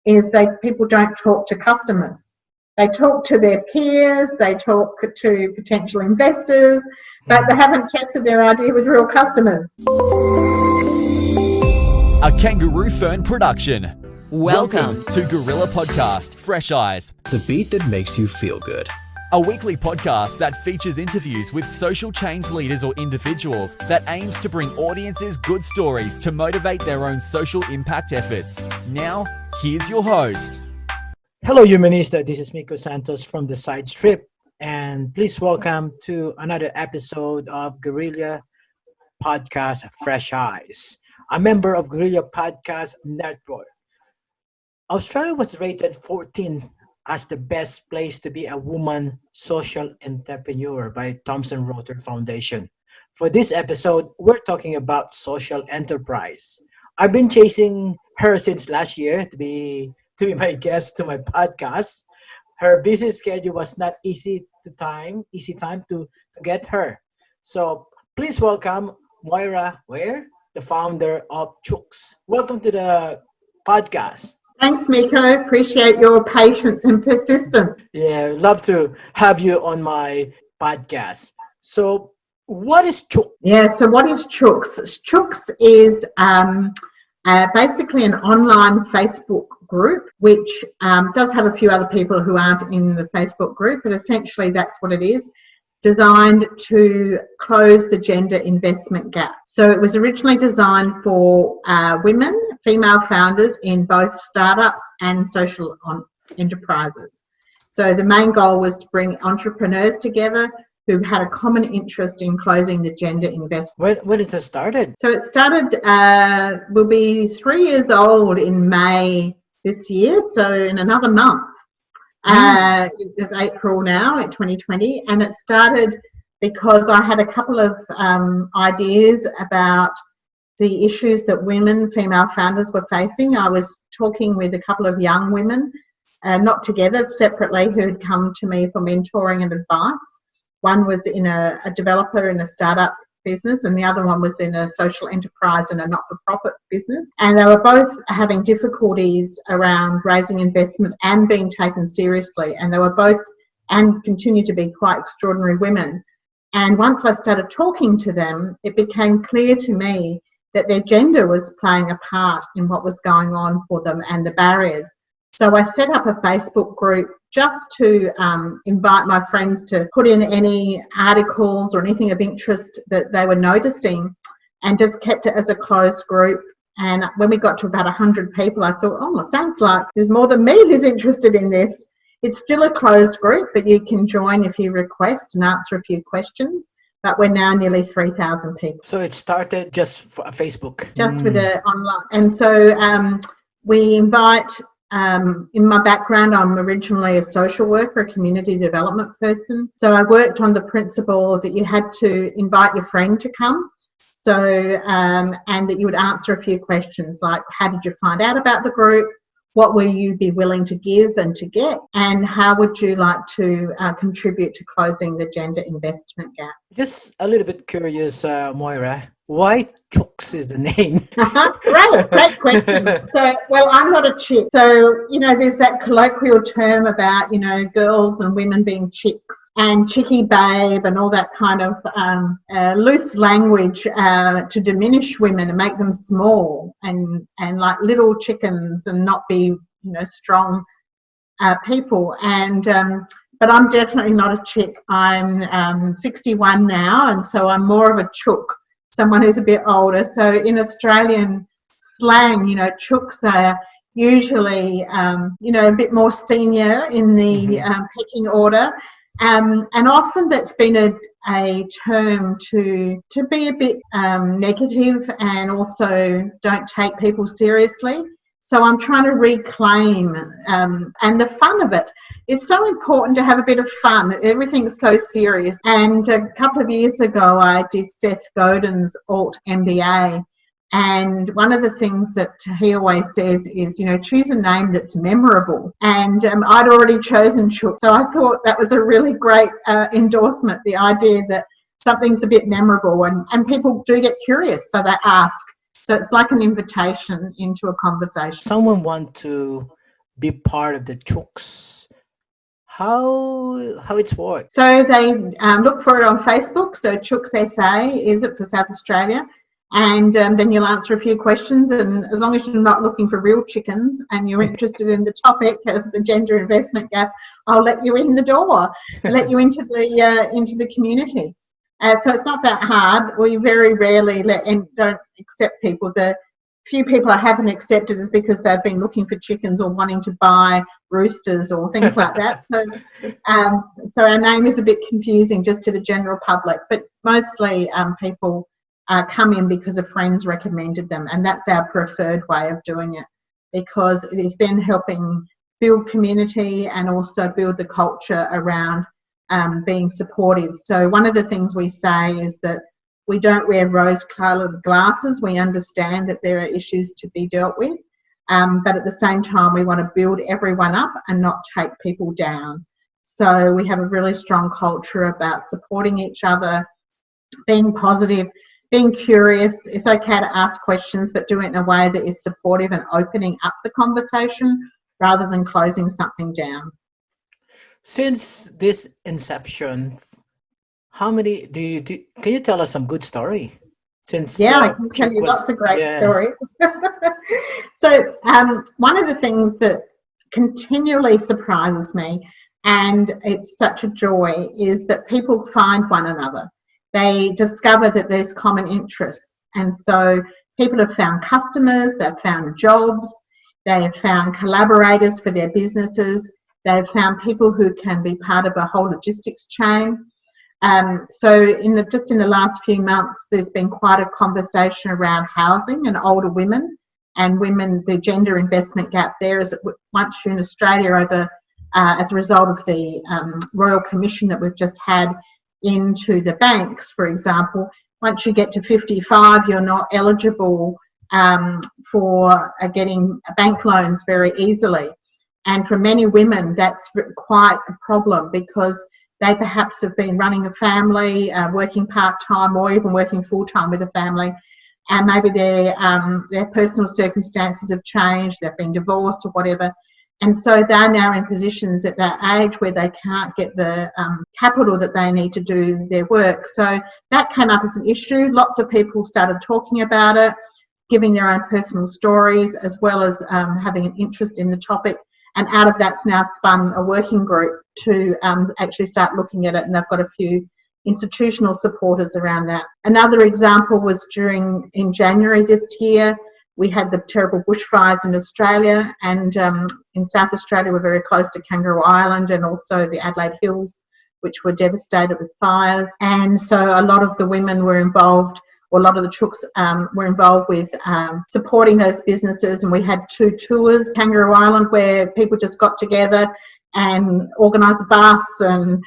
is people don't talk to customers. They talk to their peers, they talk to potential investors, but they haven't tested their idea with real customers. A Kangaroo Fern production. Welcome to Guerrilla Podcast, Fresh Eyes. The beat that makes you feel good. A weekly podcast that features interviews with social change leaders or individuals that aims to bring audiences good stories to motivate their own social impact efforts. Now, here's your host. Hello, Humanista. This is Miko Santos from the Side Strip, and please welcome to another episode of Guerrilla Podcast, Fresh Eyes, a member of Guerrilla Podcast Network. Australia was rated 14 as the best place to be a woman social entrepreneur by Thomson Reuters Foundation. For this episode, we're talking about social enterprise. I've been chasing her since last year to be my guest to my podcast. Her busy schedule was not easy time to get her. So please welcome Moira Were, the founder of CHOOKS. Welcome to the podcast. Thanks, Miko. Appreciate your patience and persistence. Yeah, love to have you on my podcast. So what is CHOOKS? Yeah, so what is CHOOKS? CHOOKS is basically an online Facebook group, which does have a few other people who aren't in the Facebook group, but essentially that's what it is, designed to close the gender investment gap. So it was originally designed for women, female founders in both startups and social enterprises. So the main goal was to bring entrepreneurs together who had a common interest in closing the gender investment. When did it started? So it started, will be 3 years old in May this year, so in another month. It's April now in 2020, and it started because I had a couple of ideas about the issues that female founders were facing. I was talking with a couple of young women, not together, separately, who had come to me for mentoring and advice. One was in a developer in a startup business, and the other one was in a social enterprise and a not-for-profit business. And they were both having difficulties around raising investment and being taken seriously. And they were both, and continue to be, quite extraordinary women. And once I started talking to them, it became clear to me that their gender was playing a part in what was going on for them and the barriers. So I set up a Facebook group just to invite my friends to put in any articles or anything of interest that they were noticing, and just kept it as a closed group. And when we got to about 100 people, I thought, oh, it sounds like there's more than me who's interested in this. It's still a closed group, but you can join if you request and answer a few questions. But we're now nearly 3,000 people. So it started just for Facebook? Just with the online. And so we invite... in my background, I'm originally a social worker, a community development person. So I worked on the principle that you had to invite your friend to come. So, and that you would answer a few questions like, how did you find out about the group? What will you be willing to give and to get? And how would you like to contribute to closing the gender investment gap? Just a little bit curious, Moira. Why CHOOKS is the name? Great question. So, well, I'm not a chick. So, there's that colloquial term about, girls and women being chicks and chicky babe and all that kind of loose language to diminish women and make them small and like little chickens and not be, strong people. And but I'm definitely not a chick. I'm 61 now, and so I'm more of a chook. Someone who's a bit older. So in Australian slang, chooks are usually, a bit more senior in the pecking order. And often that's been a term to be a bit negative and also don't take people seriously. So I'm trying to reclaim and the fun of it. It's so important to have a bit of fun. Everything's so serious. And a couple of years ago, I did Seth Godin's Alt MBA. And one of the things that he always says is, choose a name that's memorable. And I'd already chosen CHOOKS. So I thought that was a really great endorsement, the idea that something's a bit memorable and people do get curious, so they ask. So it's like an invitation into a conversation. Someone want to be part of the CHOOKS? How it's worked? So they look for it on Facebook. So ChookSA is it for South Australia. And then you'll answer a few questions. And as long as you're not looking for real chickens and you're interested in the topic of the gender investment gap, I'll let you in the door, let you into the community. So it's not that hard. We very rarely don't accept people. The few people I haven't accepted is because they've been looking for chickens or wanting to buy roosters or things like that. So our name is a bit confusing just to the general public, but mostly people come in because a friend's recommended them, and that's our preferred way of doing it, because it is then helping build community and also build the culture around being supportive. So one of the things we say is that we don't wear rose-coloured glasses. We understand that there are issues to be dealt with, but at the same time we want to build everyone up and not take people down. So we have a really strong culture about supporting each other, being positive, being curious. It's okay to ask questions, but do it in a way that is supportive and opening up the conversation rather than closing something down. Since this inception, how many do you do? Can you tell us some good story? Since I can tell you lots of great stories. So one of the things that continually surprises me, and it's such a joy, is that people find one another. They discover that there's common interests, and so people have found customers, they've found jobs, they have found collaborators for their businesses, they've found people who can be part of a whole logistics chain. So just in the last few months, there's been quite a conversation around housing and older women, and women, the gender investment gap there is once you're in Australia over as a result of the Royal Commission that we've just had into the banks, for example, once you get to 55, you're not eligible for getting bank loans very easily. And for many women, that's quite a problem, because they perhaps have been running a family, working part-time or even working full-time with a family, and maybe their personal circumstances have changed, they've been divorced or whatever, and so they're now in positions at that age where they can't get the capital that they need to do their work. So that came up as an issue. Lots of people started talking about it, giving their own personal stories, as well as having an interest in the topic. And out of that's now spun a working group to actually start looking at it, and they've got a few institutional supporters around that. Another example was in January this year, we had the terrible bushfires in Australia, and in South Australia we're very close to Kangaroo Island and also the Adelaide Hills, which were devastated with fires. And so a lot of the women were involved, or a lot of the CHOOKS were involved with supporting those businesses. And we had 2 tours, Kangaroo Island, where people just got together and organised a bus and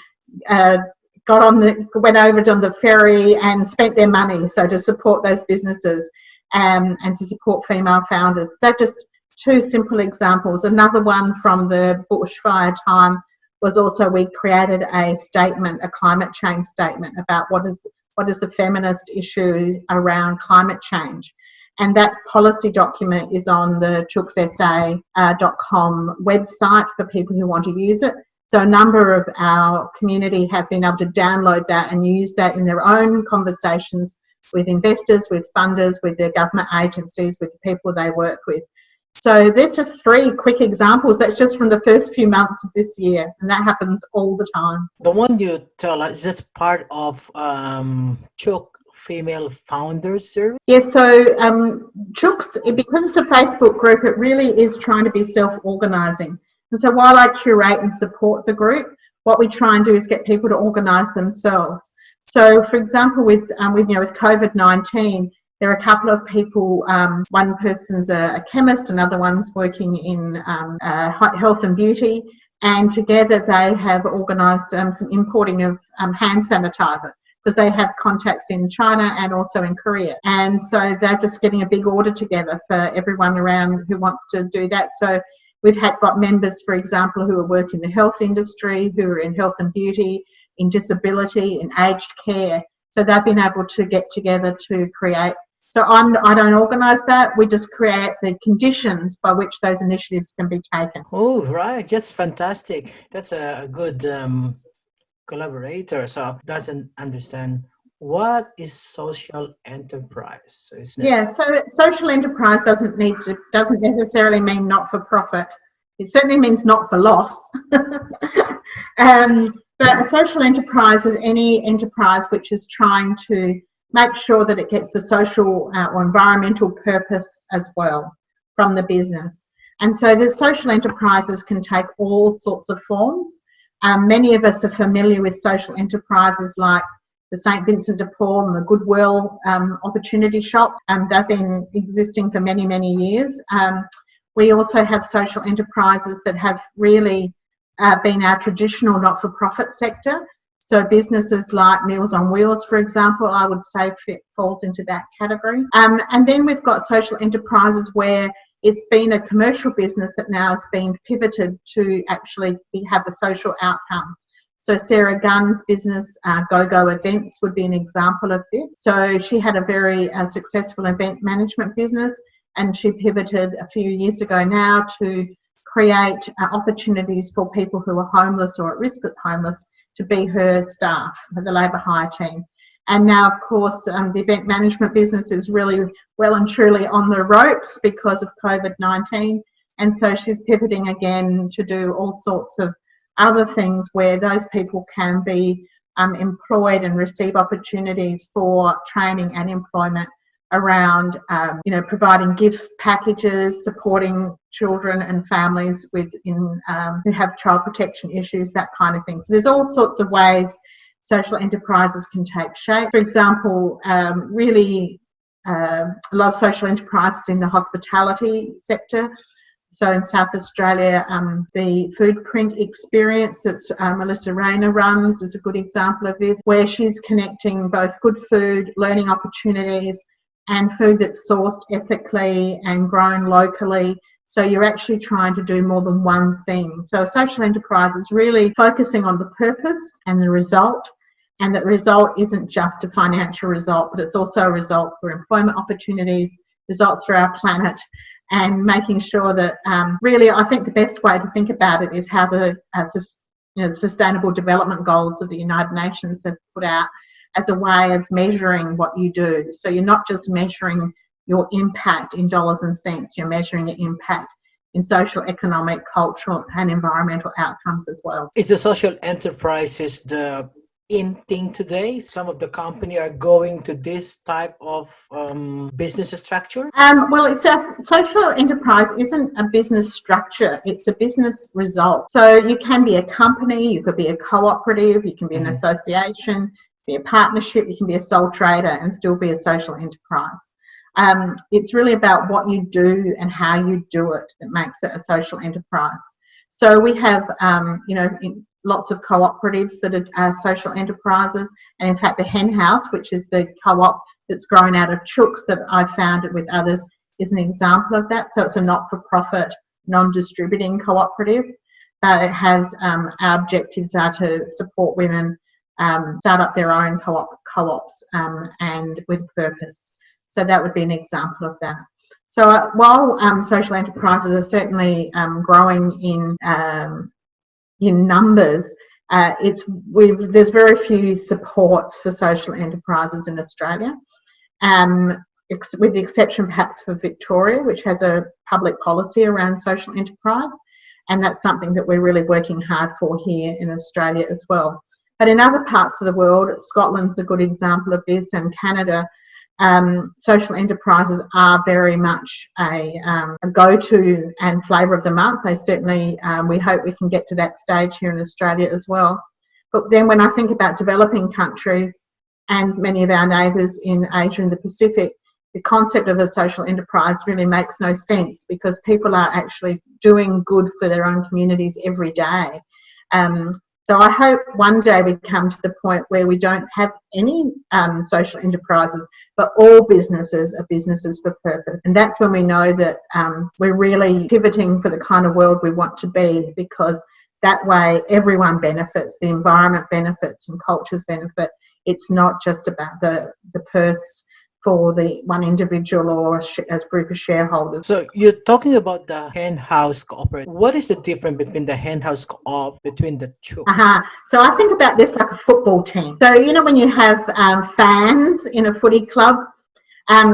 went over on the ferry and spent their money, so to support those businesses and to support female founders. They're just 2 simple examples. Another one from the bushfire time was also we created a statement, a climate change statement about what is the feminist issue around climate change. And that policy document is on the ChookSA.com website for people who want to use it. So a number of our community have been able to download that and use that in their own conversations with investors, with funders, with their government agencies, with the people they work with. So there's just 3 quick examples. That's just from the first few months of this year, and that happens all the time. The one you tell us, is this part of CHOOK Female Founders Service? Yes, so CHOOKS, because it's a Facebook group, it really is trying to be self-organising. And so while I curate and support the group, what we try and do is get people to organise themselves. So, for example, with COVID-19, there are a couple of people, one person's a chemist, another one's working in health and beauty, and together they have organised some importing of hand sanitizer, because they have contacts in China and also in Korea. And so they're just getting a big order together for everyone around who wants to do that. So we've got members, for example, who work in the health industry, who are in health and beauty, in disability, in aged care. So they've been able to get together to create So I don't organise that. We just create the conditions by which those initiatives can be taken. Oh, right. That's fantastic. That's a good collaborator. So doesn't understand what is social enterprise. So it's Yeah, so social enterprise doesn't necessarily mean not for profit. It certainly means not for loss. But a social enterprise is any enterprise which is trying to make sure that it gets the social or environmental purpose as well from the business. And so the social enterprises can take all sorts of forms. Many of us are familiar with social enterprises like the St. Vincent de Paul and the Goodwill Opportunity Shop. They've been existing for many, many years. We also have social enterprises that have really been our traditional not-for-profit sector. So businesses like Meals on Wheels, for example, I would say falls into that category. And then we've got social enterprises where it's been a commercial business that now has been pivoted to actually have a social outcome. So Sarah Gunn's business, Go Events, would be an example of this. So she had a very successful event management business, and she pivoted a few years ago now to create opportunities for people who are homeless or at risk of homeless to be her staff, the labour hire team. And now, of course, the event management business is really well and truly on the ropes because of COVID-19. And so she's pivoting again to do all sorts of other things where those people can be employed and receive opportunities for training and employment around, providing gift packages, supporting children and families who have child protection issues, that kind of thing. So there's all sorts of ways social enterprises can take shape. For example, a lot of social enterprises in the hospitality sector. So in South Australia, the food print experience that Melissa Rayner runs is a good example of this, where she's connecting both good food, learning opportunities, and food that's sourced ethically and grown locally. So you're actually trying to do more than one thing. So a social enterprise is really focusing on the purpose and the result. And that result isn't just a financial result, but it's also a result for employment opportunities, results for our planet, and making sure that really, I think the best way to think about it is how the Sustainable Development Goals of the United Nations have put out as a way of measuring what you do. So you're not just measuring your impact in dollars and cents, you're measuring the impact in social, economic, cultural and environmental outcomes as well. Is the social enterprises the in thing today? Some of the company are going to this type of business structure? Well, it's a social enterprise isn't a business structure, it's a business result. So you can be a company, you could be a cooperative, you can be an association, be a partnership, you can be a sole trader and still be a social enterprise. It's really about what you do and how you do it that makes it a social enterprise. So we have, lots of cooperatives that are social enterprises, and in fact the Hen House, which is the co-op that's grown out of CHOOKS that I founded with others, is an example of that. So it's a not-for-profit, non-distributing cooperative, but it has our objectives are to support women start up their own co-ops and with purpose. So that would be an example of that. So while social enterprises are certainly growing in numbers, there's very few supports for social enterprises in Australia, with the exception perhaps for Victoria, which has a public policy around social enterprise, and that's something that we're really working hard for here in Australia as well. But in other parts of the world, Scotland's a good example of this, and Canada, social enterprises are very much a go-to and flavour of the month. They certainly, we hope we can get to that stage here in Australia as well. But then when I think about developing countries and many of our neighbours in Asia and the Pacific, the concept of a social enterprise really makes no sense because people are actually doing good for their own communities every day. So I hope one day we come to the point where we don't have any social enterprises, but all businesses are businesses for purpose. And that's when we know that we're really pivoting for the kind of world we want to be, because that way everyone benefits, the environment benefits and cultures benefit. It's not just about the purse for the one individual or as group of shareholders. So you're talking about the hen house cooperative. What is the difference between the hen house co-op between the two? So I think about this like a football team. So, you know, when you have fans in a footy club,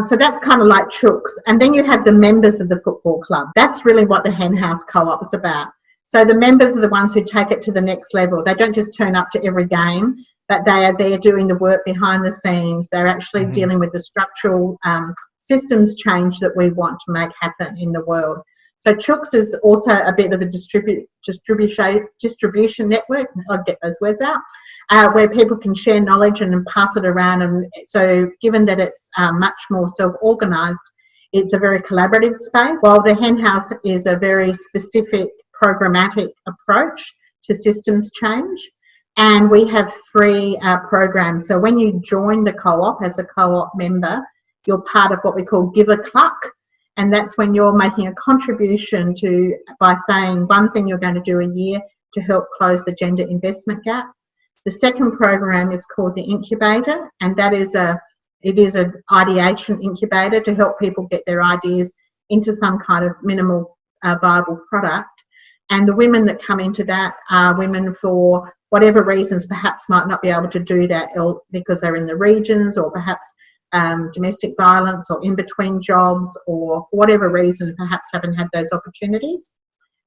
so that's kind of like CHOOKS. And then you have the members of the football club. That's really what the hen house co-op is about. So the members are the ones who take it to the next level. They don't just turn up to every game, but they are there doing the work behind the scenes. They're actually dealing with the structural systems change that we want to make happen in the world. So CHOOKS is also a bit of a distribution network, I'll get those words out, where people can share knowledge and pass it around. And so given that it's much more self-organised, it's a very collaborative space, while the hen house is a very specific programmatic approach to systems change. And we have 3 programs. So when you join the co-op as a co-op member, you're part of what we call Give a Cluck. And that's when you're making a contribution by saying one thing you're going to do a year to help close the gender investment gap. The second program is called the Incubator, and that is an ideation incubator to help people get their ideas into some kind of minimal viable product. And the women that come into that are women for whatever reasons perhaps might not be able to do that because they're in the regions, or perhaps domestic violence, or in between jobs, or for whatever reason perhaps haven't had those opportunities.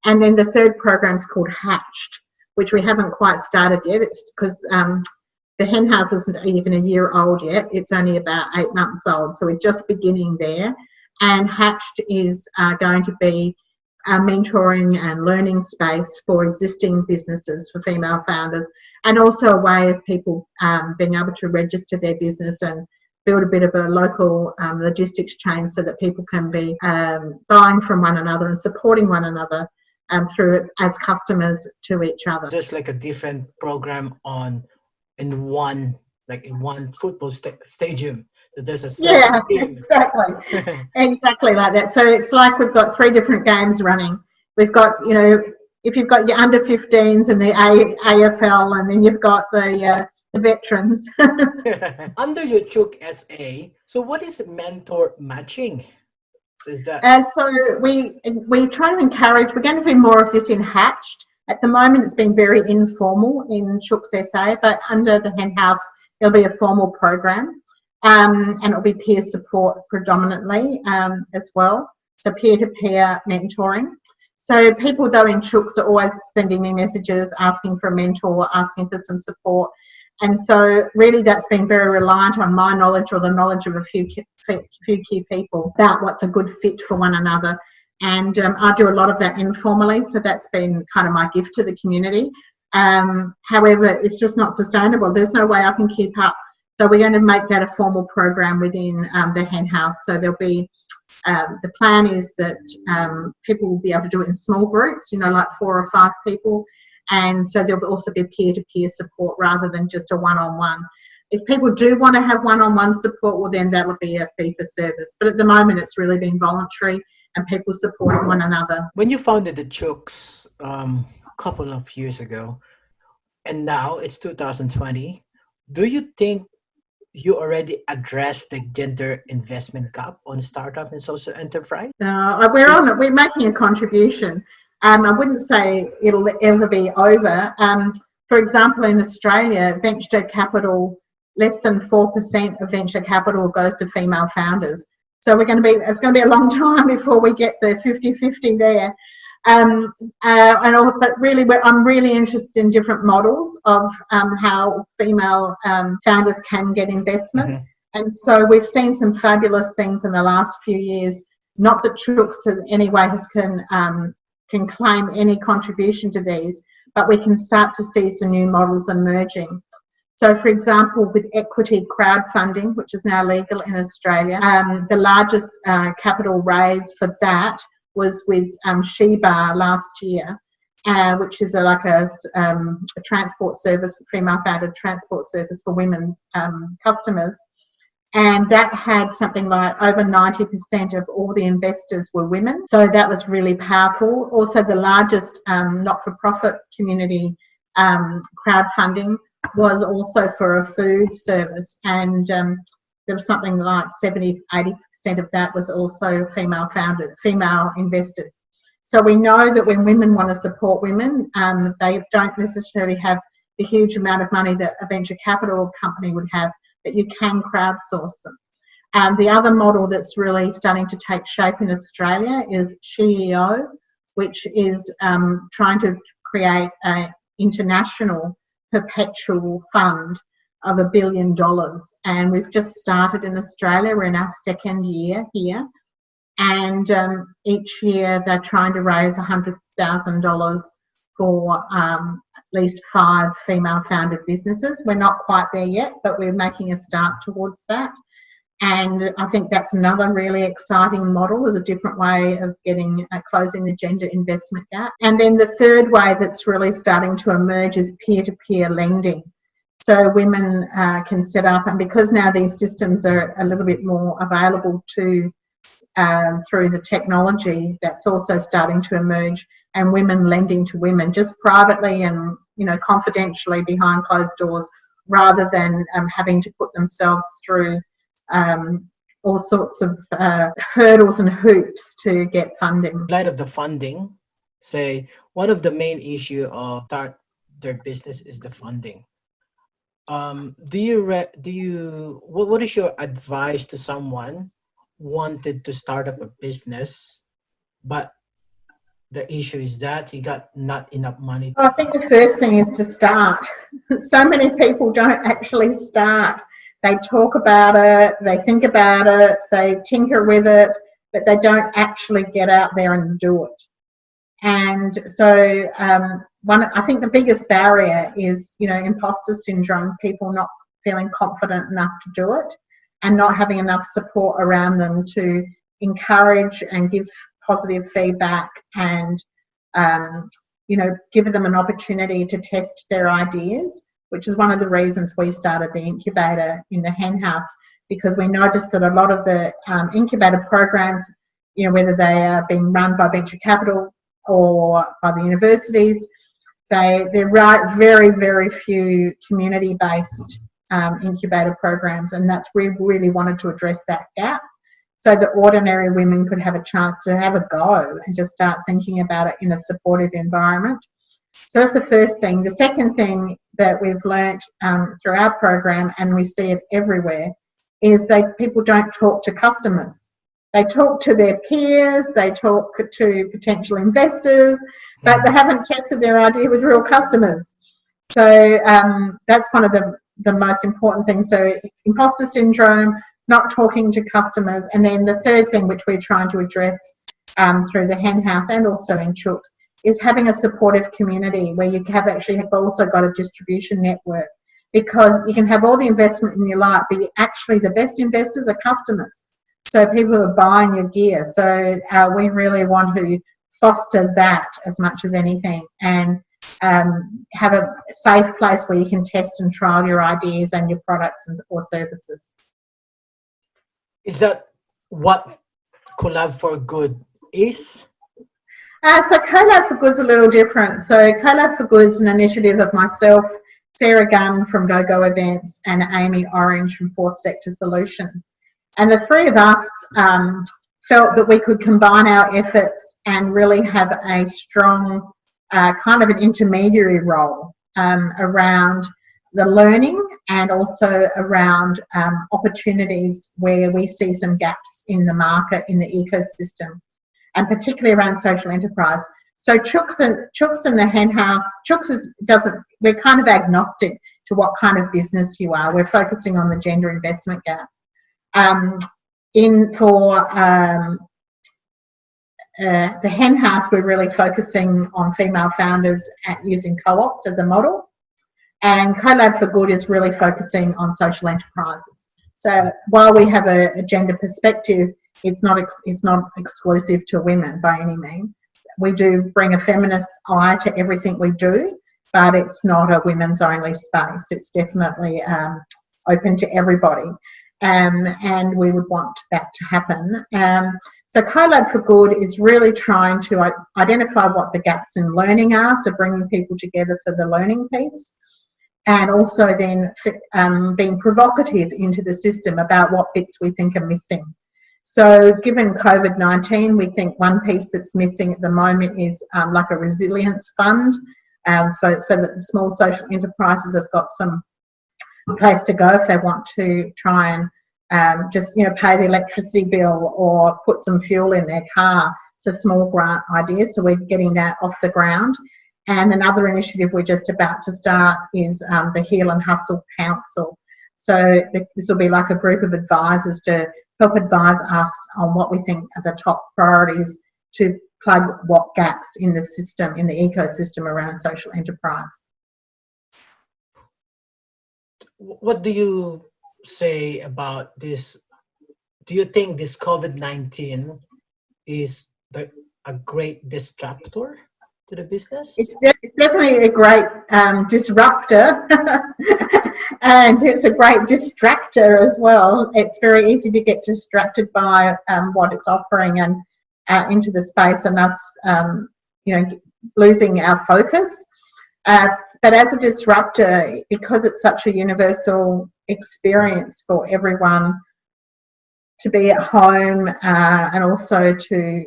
And then the third program is called Hatched, which we haven't quite started yet. It's because the hen house isn't even a year old yet. It's only about 8 months old, so we're just beginning there. And Hatched is going to be a mentoring and learning space for existing businesses, for female founders, and also a way of people being able to register their business and build a bit of a local logistics chain so that people can be buying from one another and supporting one another through as customers to each other. Just like a different program in one football stadium. So there's a team. Exactly like that. So it's like we've got 3 different games running. We've got, you know, if you've got your under 15s and the AFL, and then you've got the veterans. Under your ChookSA, so what is mentor matching? Is that? So we try to encourage. We're going to do more of this in Hatched. At the moment, it's been very informal in ChookSA, but under the hen house, there'll be a formal program, and it'll be peer support predominantly as well. So peer-to-peer mentoring. So people, though, in CHOOKS are always sending me messages asking for a mentor, asking for some support. And so really that's been very reliant on my knowledge, or the knowledge of a few key people, about what's a good fit for one another. And I do a lot of that informally, so that's been kind of my gift to the community. However, it's just not sustainable. There's no way I can keep up. So we're going to make that a formal program within the hen house. So there'll be, the plan is that people will be able to do it in small groups, you know, like 4 or 5 people. And so there'll also be peer-to-peer support rather than just a one-on-one. If people do want to have one-on-one support, well, then that'll be a fee for service. But at the moment, it's really been voluntary and people supporting one another. When you founded the CHOOKS a couple of years ago, and now it's 2020, do you think you already addressed the gender investment gap on startup and social enterprise? We're on it. We're making a contribution. I wouldn't say it'll ever be over. For example, in Australia, venture capital, less than 4% of venture capital goes to female founders. So it's going to be a long time before we get the 50-50 there. But really, I'm really interested in different models of how female founders can get investment. Mm-hmm. And so we've seen some fabulous things in the last few years. Not that CHOOKS in any way can claim any contribution to these, but we can start to see some new models emerging. So, for example, with equity crowdfunding, which is now legal in Australia, the largest capital raise for that was with Sheba last year, which is a transport service, female-founded transport service for women customers. And that had something like over 90% of all the investors were women. So that was really powerful. Also, the largest not-for-profit community crowdfunding was also for a food service. And there was something like 70-80% of that was also female investors. So we know that when women want to support women, they don't necessarily have the huge amount of money that a venture capital company would have, but you can crowdsource them. The other model that's really starting to take shape in Australia is GEO, which is trying to create an international perpetual fund of $1 billion. And we've just started in Australia. We're in our second year here. And each year they're trying to raise $100,000 for at least 5 female-founded businesses. We're not quite there yet, but we're making a start towards that. And I think that's another really exciting model, is a different way of getting closing the gender investment gap. And then the third way that's really starting to emerge is peer-to-peer lending. So women can set up, and because now these systems are a little bit more available to through the technology, that's also starting to emerge, and women lending to women just privately and, you know, confidentially behind closed doors, rather than having to put themselves through all sorts of hurdles and hoops to get funding. In light of the funding, say one of the main issue of start their business is the funding. What is your advice to someone wanted to start up a business, but the issue is that he got not enough money? I think the first thing is to start. So many people don't actually start. They talk about it, they think about it, they tinker with it, but they don't actually get out there and do it. And so I think the biggest barrier is, you know, imposter syndrome, people not feeling confident enough to do it and not having enough support around them to encourage and give positive feedback and, you know, give them an opportunity to test their ideas, which is one of the reasons we started the incubator in the hen house, because we noticed that a lot of the incubator programs, you know, whether they are being run by venture capital or by the universities, they're very, very few community-based incubator programs, and that's we really wanted to address that gap so that ordinary women could have a chance to have a go and just start thinking about it in a supportive environment. So that's the first thing. The second thing that we've learnt through our program, and we see it everywhere, is that people don't talk to customers. They talk to their peers, they talk to potential investors, but they haven't tested their idea with real customers. So that's one of the most important things. So imposter syndrome, not talking to customers. And then the third thing, which we're trying to address through the hen house and also in CHOOKS, is having a supportive community where you have also got a distribution network, because you can have all the investment in your life, but actually the best investors are customers. So people who are buying your gear. So we really want to foster that as much as anything, and have a safe place where you can test and trial your ideas and your products or services. Is that what Collab for Good is? So Collab for Good's a little different. So Collab for Good's an initiative of myself, Sarah Gunn from GoGo Events, and Amy Orange from Fourth Sector Solutions. And the three of us felt that we could combine our efforts and really have a strong kind of an intermediary role around the learning and also around opportunities where we see some gaps in the market, in the ecosystem, and particularly around social enterprise. So CHOOKS and the hen house, we're kind of agnostic to what kind of business you are. We're focusing on the gender investment gap. The hen house, we're really focusing on female founders using co-ops as a model, and Collab for Good is really focusing on social enterprises. So while we have a gender perspective, it's not exclusive to women by any means. We do bring a feminist eye to everything we do, but it's not a women's only space. It's definitely open to everybody. And we would want that to happen. So Collab for Good is really trying to identify what the gaps in learning are, so bringing people together for the learning piece, and also then being provocative into the system about what bits we think are missing. So given COVID-19, we think one piece that's missing at the moment is like a resilience fund, so that the small social enterprises have got some place to go if they want to try and just pay the electricity bill or put some fuel in their car. It's a small grant idea, so we're getting that off the ground. And another initiative we're just about to start is the Heal and Hustle Council. So this will be like a group of advisors to help advise us on what we think are the top priorities to plug what gaps in the system, in the ecosystem around social enterprise. What do you say about this? Do you think this COVID-19 is a great disruptor to the business? It's definitely a great disruptor and it's a great distractor as well. It's very easy to get distracted by what it's offering and into the space and us losing our focus. But as a disruptor, because it's such a universal experience for everyone to be at home and also to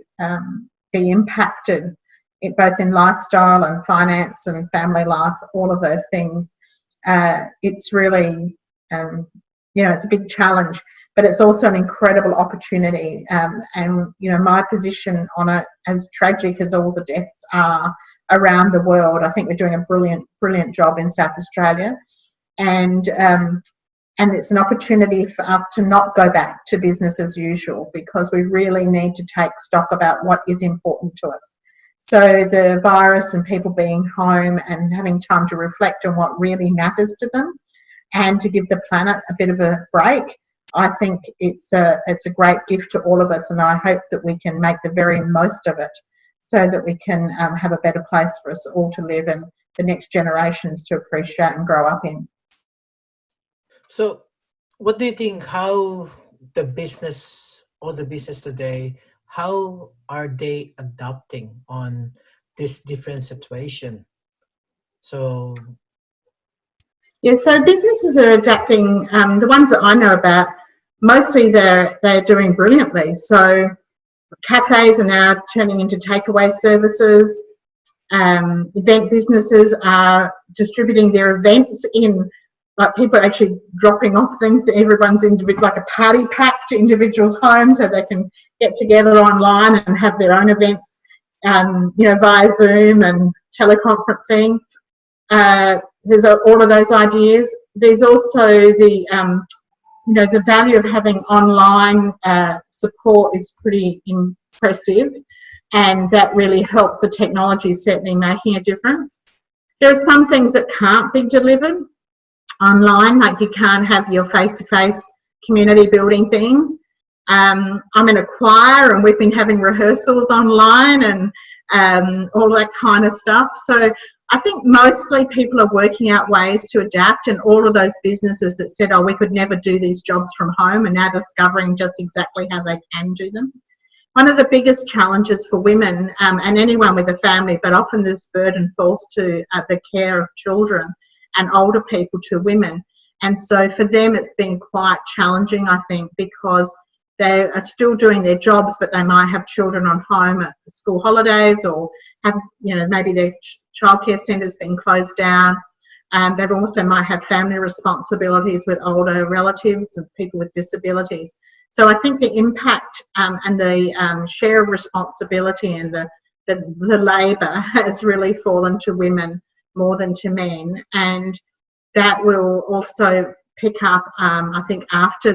be impacted both in lifestyle and finance and family life, all of those things, it's really, it's a big challenge, but it's also an incredible opportunity. And my position on it, as tragic as all the deaths are around the world, I think we're doing a brilliant job in South Australia, and it's an opportunity for us to not go back to business as usual, because we really need to take stock about what is important to us. So the virus and people being home and having time to reflect on what really matters to them and to give the planet a bit of a break, I think it's a great gift to all of us, and I hope that we can make the very most of it so that we can have a better place for us all to live and the next generations to appreciate and grow up in. So what do you think, how the business today, how are they adapting on this different situation? So businesses are adapting. The ones that I know about, mostly they're doing brilliantly. So cafes are now turning into takeaway services. Event businesses are distributing their events in, like, people are actually dropping off things to everyone's individual, like a party pack to individuals' homes, so they can get together online and have their own events, via Zoom and teleconferencing. There's all of those ideas. There's also the value of having online support is pretty impressive, and that really helps. The technology is certainly making a difference. There are some things that can't be delivered online, like you can't have your face-to-face community building things. I'm in a choir and we've been having rehearsals online and all that kind of stuff. So I think mostly people are working out ways to adapt, and all of those businesses that said, we could never do these jobs from home, are now discovering just exactly how they can do them. One of the biggest challenges for women and anyone with a family, but often this burden falls to the care of children and older people to women. And so for them it's been quite challenging, I think, because they are still doing their jobs, but they might have children on home at school holidays, or have, maybe their childcare centre's been closed down. They also might have family responsibilities with older relatives and people with disabilities. So I think the impact and the share of responsibility and the labour has really fallen to women more than to men, and that will also pick up, I think, after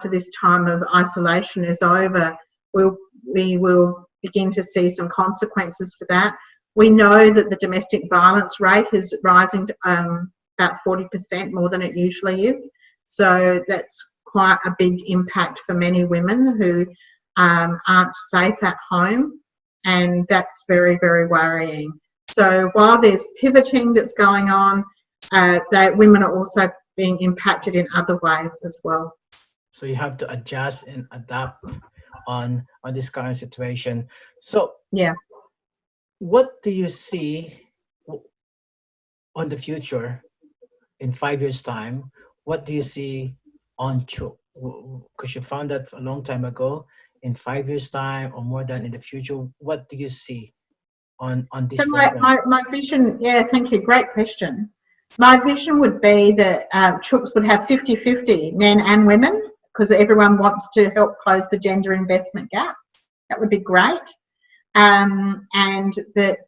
this time of isolation is over. We will begin to see some consequences for that. We know that the domestic violence rate is rising to about 40% more than it usually is. So that's quite a big impact for many women who aren't safe at home, and that's very, very worrying. So while there's pivoting that's going on, that women are also being impacted in other ways as well. So you have to adjust and adapt on this current situation. So yeah, what do you see on the future, in 5 years' time, what do you see on Chook? Because you found that a long time ago. In 5 years' time, or more than in the future, what do you see on this So my, program? my vision, yeah, thank you, great question. My vision would be that CHOOKS would have 50-50 men and women, because everyone wants to help close the gender investment gap. That would be great. And that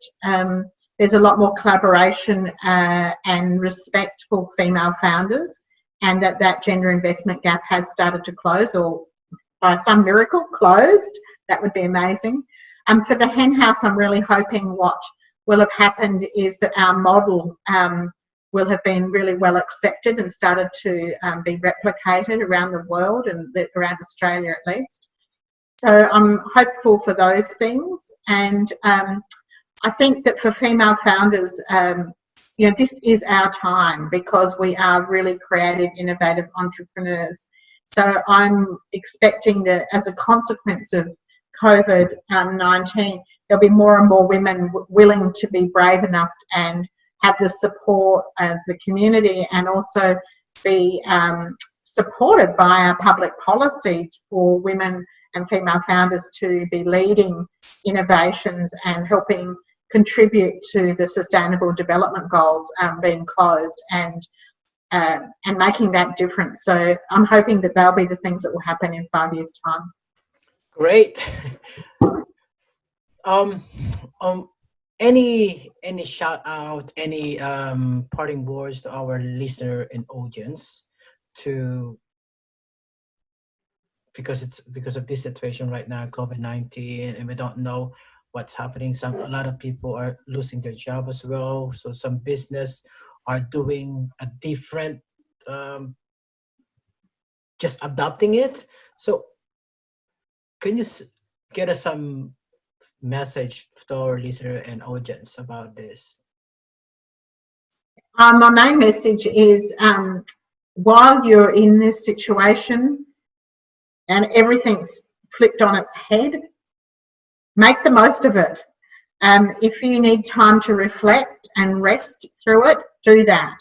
there's a lot more collaboration and respect for female founders, and that gender investment gap has started to close, or by some miracle closed. That would be amazing. For the hen house, I'm really hoping what will have happened is that our model will have been really well accepted and started to be replicated around the world and around Australia at least. So I'm hopeful for those things. And I think that for female founders, this is our time, because we are really creative, innovative entrepreneurs. So I'm expecting that as a consequence of COVID-19, there'll be more and more women willing to be brave enough and have the support of the community, and also be supported by our public policy for women and female founders to be leading innovations and helping contribute to the Sustainable Development Goals being closed, and making that difference. So I'm hoping that they'll be the things that will happen in 5 years' time. Great. Any shout out, any parting words to our listener and audience, because of this situation right now, COVID-19, and we don't know what's happening. A lot of people are losing their job as well. So some business are doing a different, just adopting it. So can you get us some message to our listener and audience about this? My main message is, while you're in this situation and everything's flipped on its head, make the most of it. If you need time to reflect and rest through it, do that.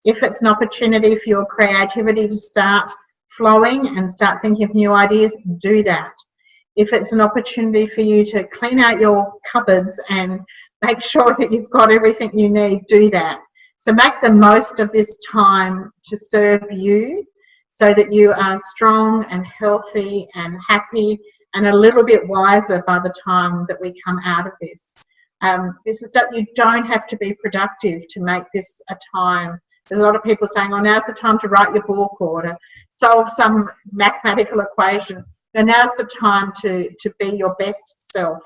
If it's an opportunity for your creativity to start flowing and start thinking of new ideas, do that. If it's an opportunity for you to clean out your cupboards and make sure that you've got everything you need, do that. So make the most of this time to serve you, so that you are strong and healthy and happy and a little bit wiser by the time that we come out of this. This is that you don't have to be productive to make this a time. There's a lot of people saying, oh, now's the time to write your book or to solve some mathematical equation. And now's the time to be your best self.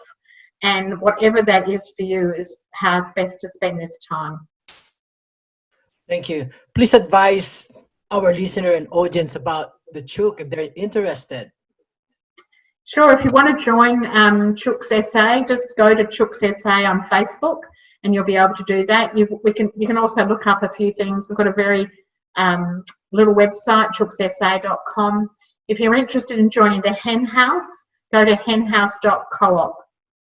And whatever that is for you is how best to spend this time. Thank you. Please advise our listener and audience about the CHOOK if they're interested. Sure. If you want to join ChookSA, just go to ChookSA on Facebook, and you'll be able to do that. You can also look up a few things. We've got a very little website, chooksa.com. If you're interested in joining the Hen House, go to henhouse.coop,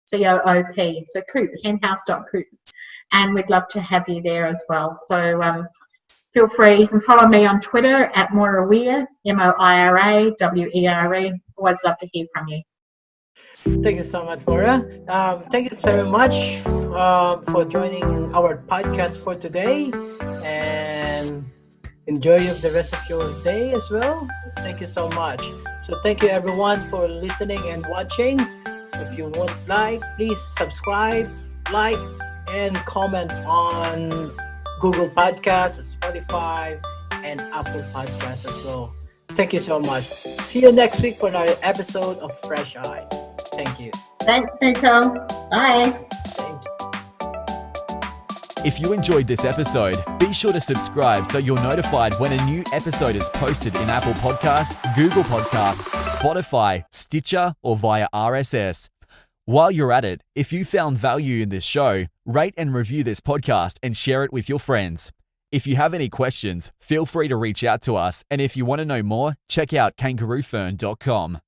C-O-O-P, so coop, henhouse.coop, and we'd love to have you there as well. So feel free. You can follow me on Twitter at Moira Were, MOIRAWERE. Always love to hear from you. Thank you so much, Moira. Thank you very much for joining our podcast for today, and enjoy the rest of your day as well. Thank you so much. So thank you everyone for listening and watching. If you would please subscribe, like, and comment on Google Podcasts, Spotify, and Apple Podcasts as well. Thank you so much. See you next week for another episode of Fresh Eyes. Thank you. Thanks, Nico. Bye. Thank you. If you enjoyed this episode, be sure to subscribe so you're notified when a new episode is posted in Apple Podcast, Google Podcast, Spotify, Stitcher, or via RSS. While you're at it, if you found value in this show, rate and review this podcast and share it with your friends. If you have any questions, feel free to reach out to us. And if you want to know more, check out kangaroofern.com.